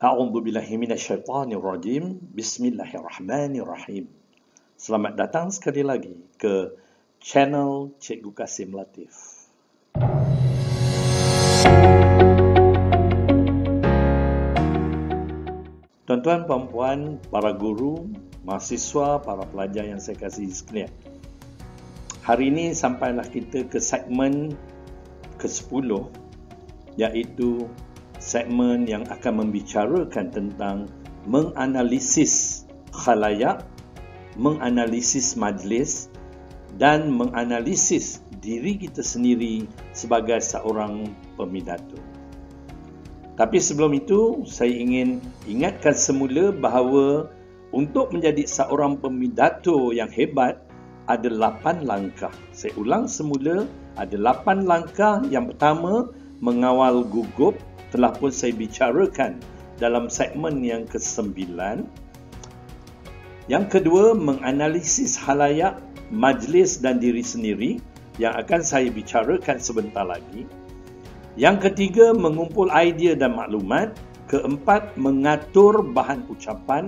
A'udzu billahi minasyaitonir rajim. Bismillahirrahmanirrahim. Selamat datang sekali lagi ke channel Cikgu Kasim Latif. Tuan-tuan, puan-puan, para guru, mahasiswa, para pelajar yang saya kasihi sekalian. Hari ini sampailah kita ke segmen ke-10, iaitu segmen yang akan membicarakan tentang menganalisis khalayak, menganalisis majlis dan menganalisis diri kita sendiri sebagai seorang pemidato. Tapi sebelum itu, saya ingin ingatkan semula bahawa untuk menjadi seorang pemidato yang hebat ada 8 langkah. Saya ulang semula, ada 8 langkah. Yang pertama, mengawal gugup. Telah pun saya bicarakan dalam segmen yang ke-9. Yang kedua, menganalisis khalayak, majlis dan diri sendiri yang akan saya bicarakan sebentar lagi. Yang ketiga, mengumpul idea dan maklumat. Keempat, mengatur bahan ucapan.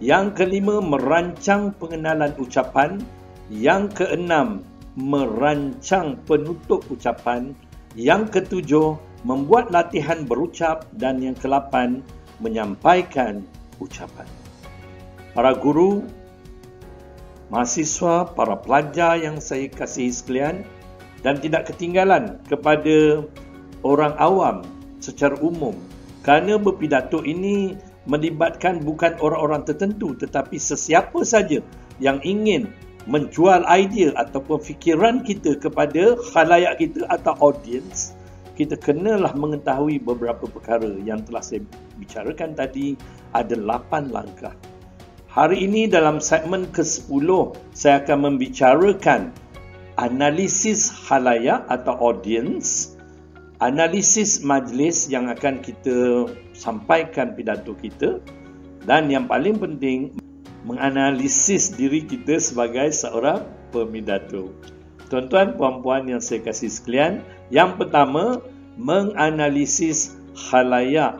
Yang kelima, merancang pengenalan ucapan. Yang keenam, merancang penutup ucapan. Yang ketujuh, membuat latihan berucap, dan yang ke-8 menyampaikan ucapan. Para guru, mahasiswa, para pelajar yang saya kasihi sekalian, dan tidak ketinggalan kepada orang awam secara umum, kerana berpidato ini melibatkan bukan orang-orang tertentu tetapi sesiapa saja yang ingin menjual idea ataupun fikiran kita kepada khalayak kita atau audience. Kita kenalah mengetahui beberapa perkara yang telah saya bicarakan tadi. Ada 8 langkah. Hari ini dalam segmen ke-10, saya akan membicarakan analisis khalayak atau audience, analisis majlis yang akan kita sampaikan pidato kita, dan yang paling penting, menganalisis diri kita sebagai seorang pemidato. Tuan-tuan, puan-puan yang saya kasih sekalian, yang pertama, menganalisis khalayak.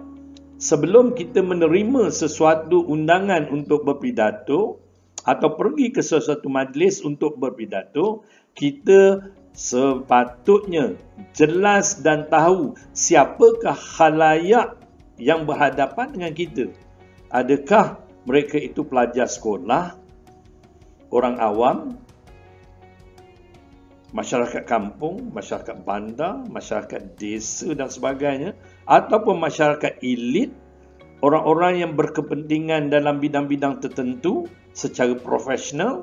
Sebelum kita menerima sesuatu undangan untuk berpidato atau pergi ke sesuatu majlis untuk berpidato, kita sepatutnya jelas dan tahu siapakah khalayak yang berhadapan dengan kita. Adakah mereka itu pelajar sekolah, orang awam, masyarakat kampung, masyarakat bandar, masyarakat desa dan sebagainya, ataupun masyarakat elit, orang-orang yang berkepentingan dalam bidang-bidang tertentu secara profesional.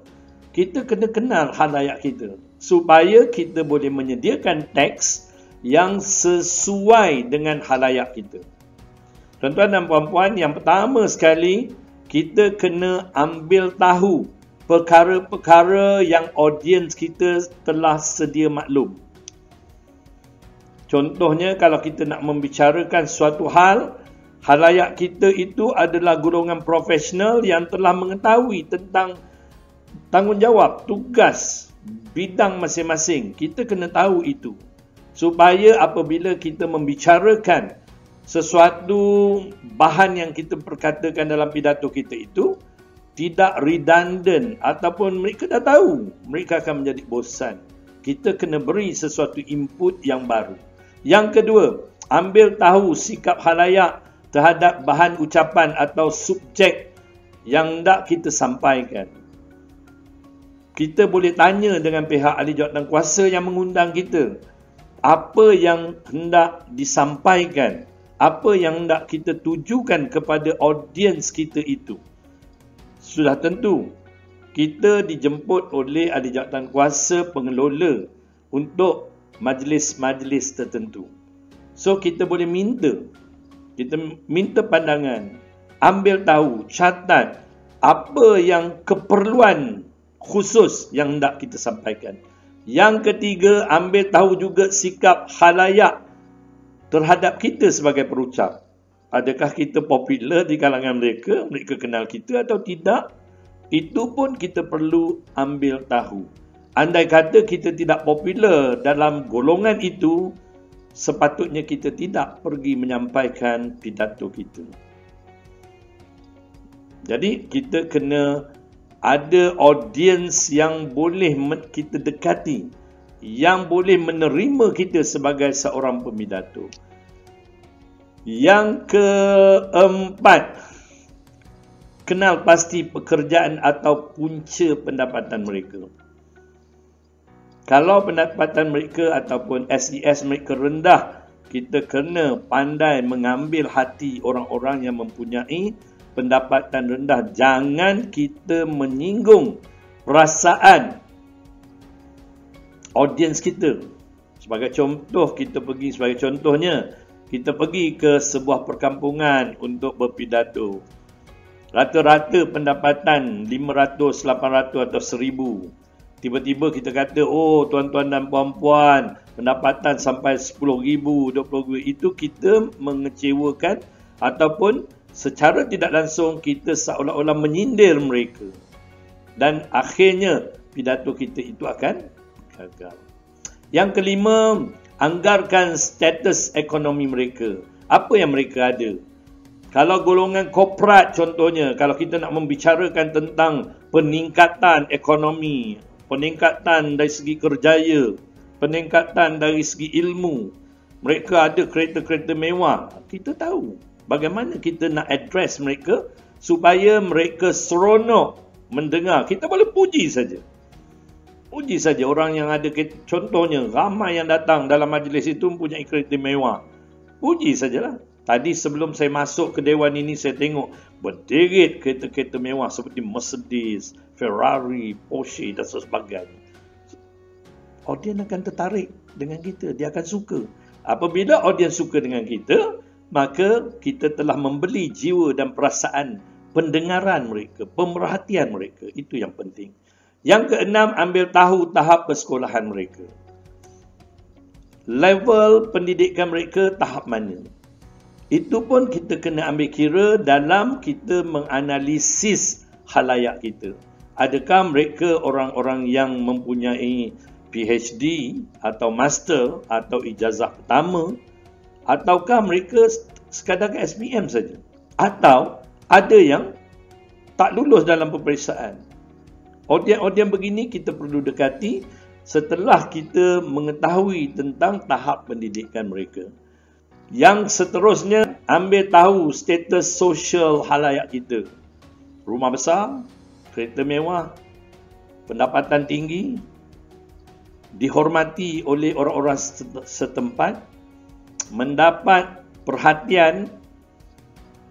Kita kena kenal khalayak kita supaya kita boleh menyediakan teks yang sesuai dengan khalayak kita. Tuan-tuan dan puan-puan, yang pertama sekali, kita kena ambil tahu perkara-perkara yang audiens kita telah sedia maklum. Contohnya, kalau kita nak membicarakan suatu hal, khalayak kita itu adalah golongan profesional yang telah mengetahui tentang tanggungjawab, tugas, bidang masing-masing. Kita kena tahu itu. Supaya apabila kita membicarakan sesuatu bahan yang kita perkatakan dalam pidato kita itu, tidak redundant ataupun mereka dah tahu, mereka akan menjadi bosan. Kita kena beri sesuatu input yang baru. Yang kedua, ambil tahu sikap khalayak terhadap bahan ucapan atau subjek yang hendak kita sampaikan. Kita boleh tanya dengan pihak ahli jawatan kuasa yang mengundang kita, apa yang hendak disampaikan, apa yang hendak kita tujukan kepada audiens kita itu. Sudah tentu, kita dijemput oleh ahli jawatan kuasa pengelola untuk majlis-majlis tertentu. So, kita boleh minta. Kita minta pandangan. Ambil tahu, catat apa yang keperluan khusus yang hendak kita sampaikan. Yang ketiga, ambil tahu juga sikap khalayak terhadap kita sebagai perucap. Adakah kita popular di kalangan mereka? Mereka kenal kita atau tidak? Itu pun kita perlu ambil tahu. Andai kata kita tidak popular dalam golongan itu, sepatutnya kita tidak pergi menyampaikan pidato kita. Jadi kita kena ada audiens yang boleh kita dekati, yang boleh menerima kita sebagai seorang pembidato. Yang keempat, kenal pasti pekerjaan atau punca pendapatan mereka. Kalau pendapatan mereka ataupun SES mereka rendah, kita kena pandai mengambil hati orang-orang yang mempunyai pendapatan rendah. Jangan kita menyinggung perasaan audiens kita. Sebagai contoh, kita pergi ke sebuah perkampungan untuk berpidato. Rata-rata pendapatan 500, 800 atau 1000. Tiba-tiba kita kata, oh tuan-tuan dan puan-puan, pendapatan sampai 10,000, 20,000. Itu kita mengecewakan ataupun secara tidak langsung kita seolah-olah menyindir mereka. Dan akhirnya pidato kita itu akan gagal. Yang kelima, anggarkan status ekonomi mereka. Apa yang mereka ada? Kalau golongan korporat contohnya, kalau kita nak membicarakan tentang peningkatan ekonomi, peningkatan dari segi kerjaya, peningkatan dari segi ilmu, mereka ada kereta-kereta mewah. Kita tahu bagaimana kita nak address mereka supaya mereka seronok mendengar. Kita boleh puji saja. Puji saja orang yang ada, contohnya ramai yang datang dalam majlis itu mempunyai kereta mewah. Puji sajalah. Tadi sebelum saya masuk ke dewan ini, saya tengok berderet kereta-kereta mewah seperti Mercedes, Ferrari, Porsche dan sebagainya. Audiens akan tertarik dengan kita. Dia akan suka. Apabila audiens suka dengan kita, maka kita telah membeli jiwa dan perasaan pendengaran mereka, pemerhatian mereka. Itu yang penting. Yang keenam, ambil tahu tahap persekolahan mereka. Level pendidikan mereka tahap mana. Itu pun kita kena ambil kira dalam kita menganalisis khalayak kita. Adakah mereka orang-orang yang mempunyai PhD atau master atau ijazah pertama, ataukah mereka sekadar ke SPM saja, atau ada yang tak lulus dalam peperiksaan. Audien begini kita perlu dekati setelah kita mengetahui tentang tahap pendidikan mereka. Yang seterusnya, ambil tahu status sosial khalayak kita. Rumah besar, kereta mewah, pendapatan tinggi, dihormati oleh orang-orang setempat, mendapat perhatian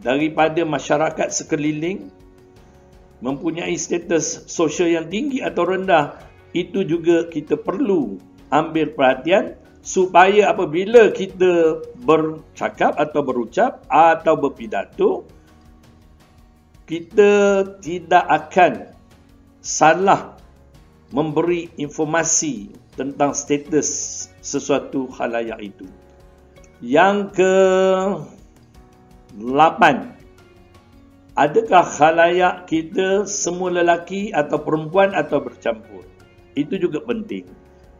daripada masyarakat sekeliling, mempunyai status sosial yang tinggi atau rendah. Itu juga kita perlu ambil perhatian supaya apabila kita bercakap atau berucap atau berpidato, kita tidak akan salah memberi informasi tentang status sesuatu khalayak itu. Yang ke-8, adakah khalayak kita semua lelaki atau perempuan atau bercampur? Itu juga penting.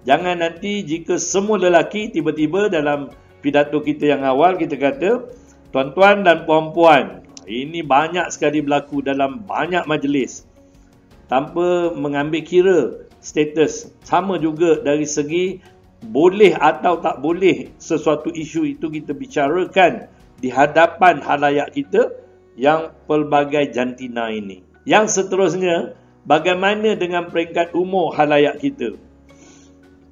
Jangan nanti jika semua lelaki, tiba-tiba dalam pidato kita yang awal kita kata, tuan-tuan dan puan-puan, ini banyak sekali berlaku dalam banyak majlis. Tanpa mengambil kira status. Sama juga dari segi boleh atau tak boleh sesuatu isu itu kita bicarakan di hadapan khalayak kita yang pelbagai jantina ini. Yang seterusnya, bagaimana dengan peringkat umur khalayak kita?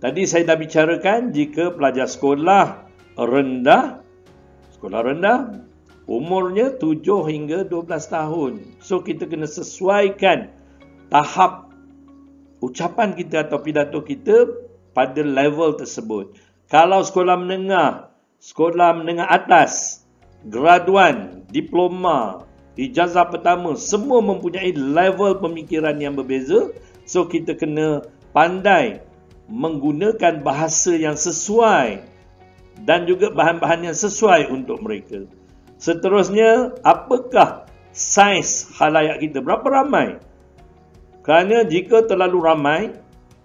Tadi saya dah bicarakan jika pelajar sekolah rendah, umurnya 7 hingga 12 tahun. So kita kena sesuaikan tahap ucapan kita atau pidato kita pada level tersebut. Kalau sekolah menengah atas, graduan, diploma, ijazah pertama, semua mempunyai level pemikiran yang berbeza. So kita kena pandai menggunakan bahasa yang sesuai dan juga bahan-bahan yang sesuai untuk mereka. Seterusnya, apakah saiz khalayak kita? Berapa ramai? Kerana jika terlalu ramai,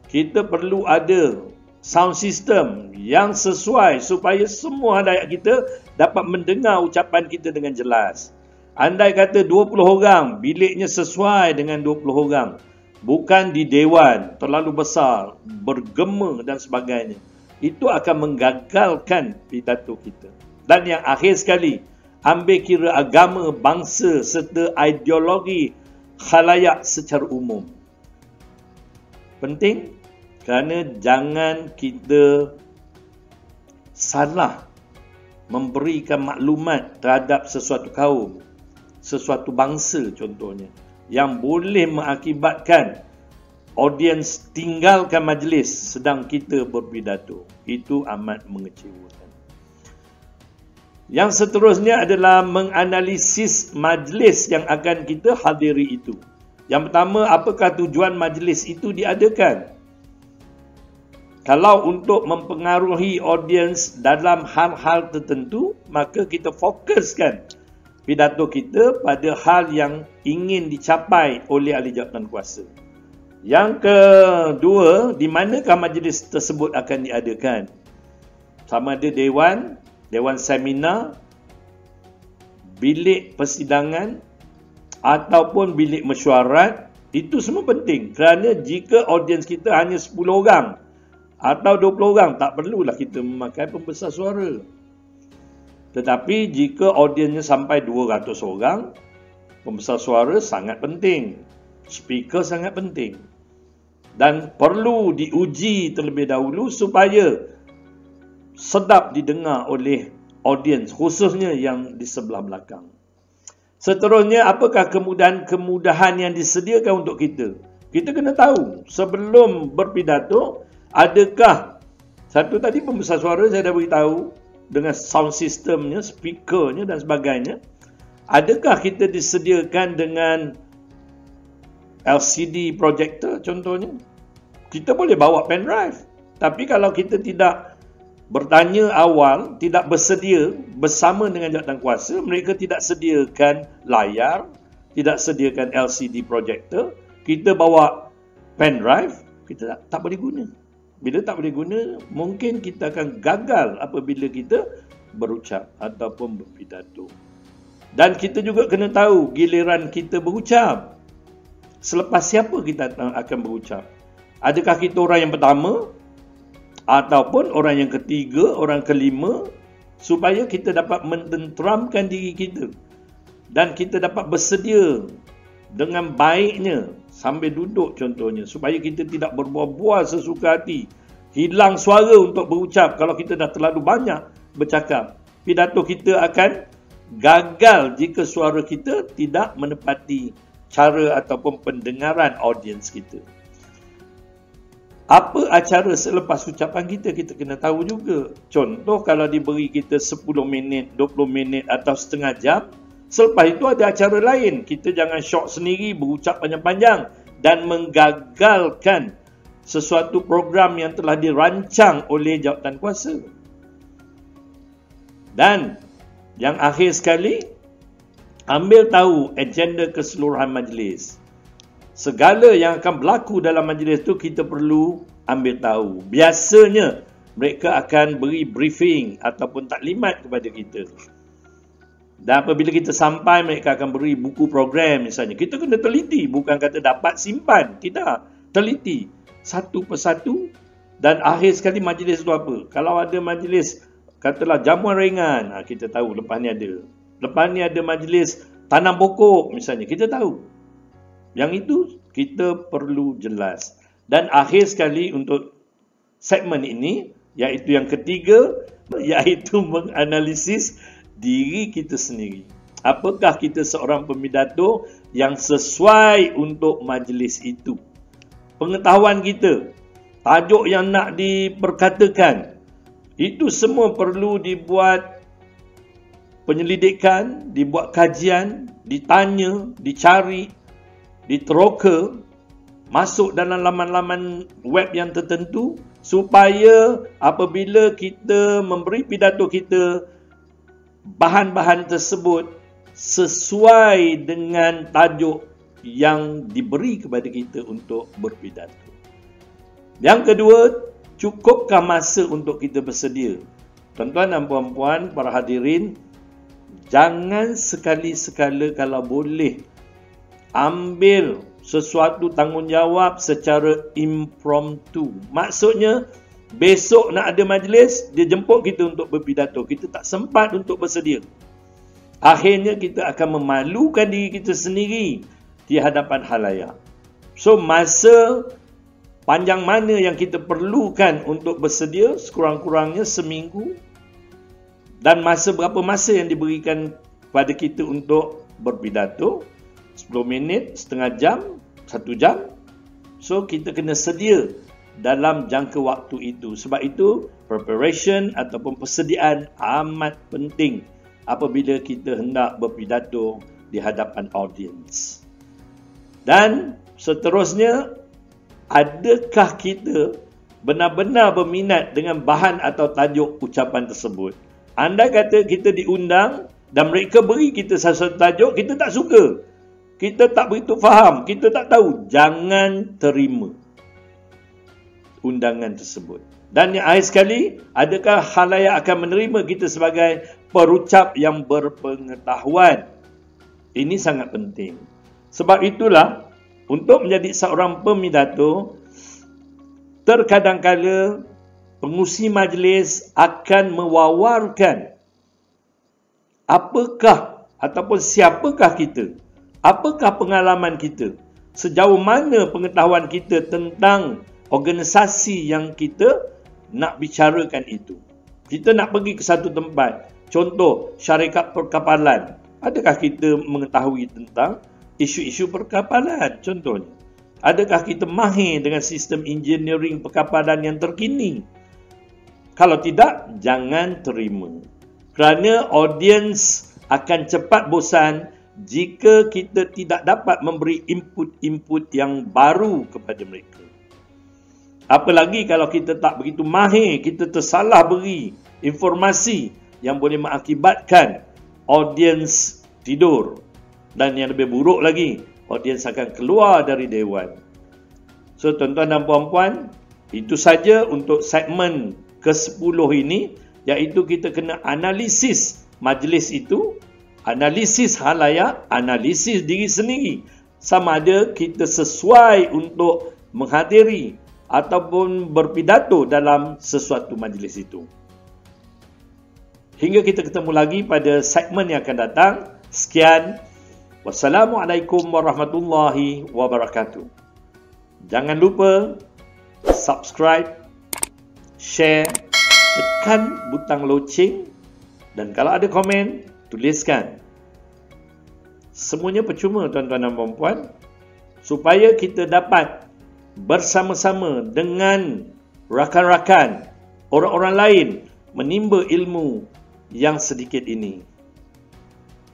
kita perlu ada sound system yang sesuai supaya semua khalayak kita dapat mendengar ucapan kita dengan jelas. Andai kata 20 orang, biliknya sesuai dengan 20 orang. Bukan di dewan, terlalu besar, bergema dan sebagainya. Itu akan menggagalkan pidato kita. Dan yang akhir sekali, ambil kira agama, bangsa serta ideologi khalayak secara umum. Penting kerana jangan kita salah memberikan maklumat terhadap sesuatu kaum, sesuatu bangsa contohnya, yang boleh mengakibatkan audiens tinggalkan majlis sedang kita berpidato. Itu amat mengecewakan. Yang seterusnya adalah menganalisis majlis yang akan kita hadiri itu. Yang pertama, apakah tujuan majlis itu diadakan? Kalau untuk mempengaruhi audiens dalam hal-hal tertentu, maka kita fokuskan pidato kita pada hal yang ingin dicapai oleh ahli jawatan kuasa. Yang kedua, di manakah majlis tersebut akan diadakan? Sama ada dewan seminar, bilik persidangan ataupun bilik mesyuarat. Itu semua penting kerana jika audiens kita hanya 10 orang atau 20 orang, tak perlulah kita memakai pembesar suara. Tetapi jika audiensnya sampai 200 orang, pembesar suara sangat penting, speaker sangat penting, dan perlu diuji terlebih dahulu supaya sedap didengar oleh audiens, khususnya yang di sebelah belakang. Seterusnya, apakah kemudahan-kemudahan yang disediakan untuk kita? Kita kena tahu sebelum berpidato, adakah satu tadi pembesar suara saya dah beritahu dengan sound systemnya, speakernya dan sebagainya. Adakah kita disediakan dengan LCD projector contohnya? Kita boleh bawa pen drive. Tapi kalau kita tidak bertanya awal, tidak bersedia bersama dengan jawatan kuasa, mereka tidak sediakan layar, tidak sediakan LCD projector, kita bawa pen drive, kita tak boleh guna. Bila tak boleh guna, mungkin kita akan gagal apabila kita berucap ataupun berpidato. Dan kita juga kena tahu giliran kita berucap. Selepas siapa kita akan berucap? Adakah kita orang yang pertama? Ataupun orang yang ketiga, orang kelima, supaya kita dapat mententeramkan diri kita. Dan kita dapat bersedia dengan baiknya sambil duduk contohnya, supaya kita tidak berbual-bual sesuka hati, hilang suara untuk berucap. Kalau kita dah terlalu banyak bercakap, pidato kita akan gagal jika suara kita tidak menepati cara ataupun pendengaran audiens kita. Apa acara selepas ucapan kita, kita kena tahu juga. Contoh, kalau diberi kita 10 minit, 20 minit atau setengah jam, selepas itu ada acara lain. Kita jangan syok sendiri, berucap panjang-panjang dan menggagalkan sesuatu program yang telah dirancang oleh jawatan kuasa. Dan yang akhir sekali, ambil tahu agenda keseluruhan majlis. Segala yang akan berlaku dalam majlis itu kita perlu ambil tahu. Biasanya mereka akan beri briefing ataupun taklimat kepada kita. Dan apabila kita sampai, mereka akan beri buku program misalnya. Kita kena teliti, bukan kata dapat simpan. Kita teliti satu persatu. Dan akhir sekali majlis itu apa? Kalau ada majlis, katalah jamuan ringan, kita tahu lepas ni ada. Lepas ni ada majlis tanam pokok misalnya, kita tahu. Yang itu kita perlu jelas. Dan akhir sekali untuk segmen ini, iaitu yang ketiga, iaitu menganalisis diri kita sendiri. Apakah kita seorang pemidato yang sesuai untuk majlis itu? Pengetahuan kita, tajuk yang nak diperkatakan, itu semua perlu dibuat penyelidikan, dibuat kajian, ditanya, dicari, diteroka, masuk dalam laman-laman web yang tertentu, supaya apabila kita memberi pidato kita, bahan-bahan tersebut sesuai dengan tajuk yang diberi kepada kita untuk berpidato. Yang kedua, cukupkah masa untuk kita bersedia? Tuan-tuan dan puan-puan, para hadirin, jangan sekali-sekala kalau boleh ambil sesuatu tanggungjawab secara impromptu. Maksudnya, besok nak ada majlis, dia jemput kita untuk berpidato. Kita tak sempat untuk bersedia. Akhirnya kita akan memalukan diri kita sendiri di hadapan khalayak. So, masa panjang mana yang kita perlukan untuk bersedia? Sekurang-kurangnya seminggu. Dan berapa masa yang diberikan pada kita untuk berpidato? 10 minit, setengah jam, 1 jam. So, kita kena sedia dalam jangka waktu itu. Sebab itu, preparation ataupun persediaan amat penting apabila kita hendak berpidato di hadapan audiens. Dan seterusnya, adakah kita benar-benar berminat dengan bahan atau tajuk ucapan tersebut? Andai kata kita diundang dan mereka beri kita satu tajuk, kita tak suka. Kita tak begitu faham, kita tak tahu. Jangan terima undangan tersebut. Dan yang akhir sekali, adakah khalayak akan menerima kita sebagai perucap yang berpengetahuan? Ini sangat penting. Sebab itulah, untuk menjadi seorang pemidato, terkadang-kala pengurusi majlis akan mewawarkan apakah ataupun siapakah kita. Apakah pengalaman kita? Sejauh mana pengetahuan kita tentang organisasi yang kita nak bicarakan itu? Kita nak pergi ke satu tempat, contoh syarikat perkapalan. Adakah kita mengetahui tentang isu-isu perkapalan contohnya? Adakah kita mahir dengan sistem engineering perkapalan yang terkini? Kalau tidak, jangan terima. Kerana audiens akan cepat bosan jika kita tidak dapat memberi input-input yang baru kepada mereka. Apalagi kalau kita tak begitu mahir, kita tersalah beri informasi yang boleh mengakibatkan audiens tidur. Dan yang lebih buruk lagi, audiens akan keluar dari dewan. So, tuan-tuan dan puan-puan, itu saja untuk segmen ke-10 ini, iaitu kita kena analisis majlis itu, analisis khalayak, analisis diri sendiri. Sama ada kita sesuai untuk menghadiri ataupun berpidato dalam sesuatu majlis itu. Hingga kita ketemu lagi pada segmen yang akan datang. Sekian. Wassalamualaikum warahmatullahi wabarakatuh. Jangan lupa subscribe, share, tekan butang loceng, dan kalau ada komen, tuliskan. Semuanya percuma, tuan-tuan dan puan-puan, supaya kita dapat bersama-sama dengan rakan-rakan, orang-orang lain, menimba ilmu yang sedikit ini.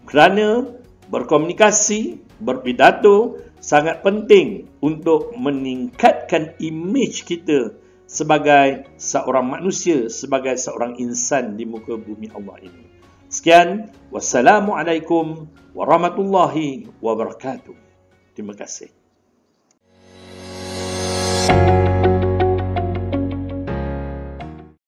Kerana berkomunikasi, berpidato sangat penting untuk meningkatkan imej kita sebagai seorang manusia, sebagai seorang insan di muka bumi Allah ini. Sekian, wassalamualaikum warahmatullahi wabarakatuh. Terima kasih.